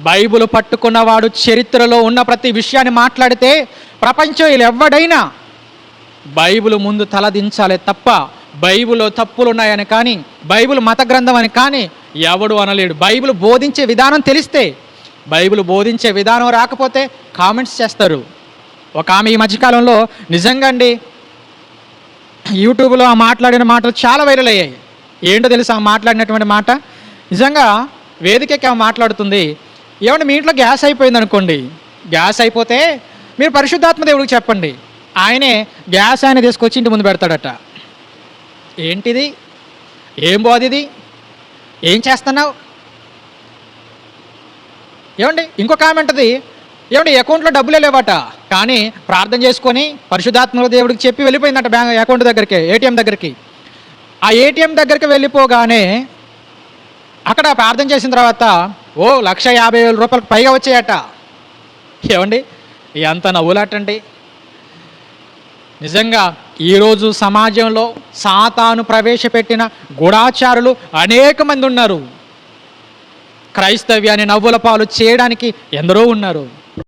Bible పట్టుకున్నవాడు చరిత్రలో ఉన్న ప్రతి విషయాన్ని మాట్లాడితే ప్రపంచంలో ఎవడైనా బైబిల్ ముందు తలదించాలే తప్ప బైబిల్లో తప్పులు ఉన్నాయని కానీ, బైబిల్ మత గ్రంథం అని కానీ ఎవడు అనలేడు. బైబిల్ బోధించే విధానం తెలిస్తే, బైబిల్ బోధించే విధానం రాకపోతే కామెంట్స్ చేస్తారు. ఒక ఆమె ఈ మధ్యకాలంలో నిజంగా అండి యూట్యూబ్లో ఆ మాట్లాడిన మాటలు చాలా వైరల్ అయ్యాయి. ఏంటో తెలుసా ఆ మాట్లాడినటువంటి మాట? నిజంగా వేదికకి ఆమె మాట్లాడుతుంది, ఏమంటే మీ ఇంట్లో గ్యాస్ అయిపోయింది అనుకోండి, గ్యాస్ అయిపోతే మీరు పరిశుద్ధాత్మ దేవుడికి చెప్పండి, ఆయనే గ్యాస్ ఆయన తీసుకొచ్చి ఇంటి ముందు పెడతాడట. ఏంటిది? ఏం బోధిది? ఏం చేస్తున్నావు? ఏమండి ఇంకో కామెంట్ అది, ఏమండి అకౌంట్లో డబ్బులే లేవట, కానీ ప్రార్థన చేసుకొని పరిశుద్ధాత్మ దేవుడికి చెప్పి వెళ్ళిపోయిందట బ్యాంక్ అకౌంట్ దగ్గరికి, ఏటీఎం దగ్గరికి. ఆ ఏటీఎం దగ్గరికి వెళ్ళిపోగానే అక్కడ ప్రార్థన చేసిన తర్వాత 1,50,000 రూపాయలకు పైగా వచ్చాయట. ఏమండి ఎంత నవ్వులాటండి. నిజంగా ఈరోజు సమాజంలో సాతాను ప్రవేశపెట్టిన గూఢాచారులు అనేక మంది ఉన్నారు. క్రైస్తవ్యాన్ని నవ్వుల పాలు చేయడానికి ఎందరో ఉన్నారు.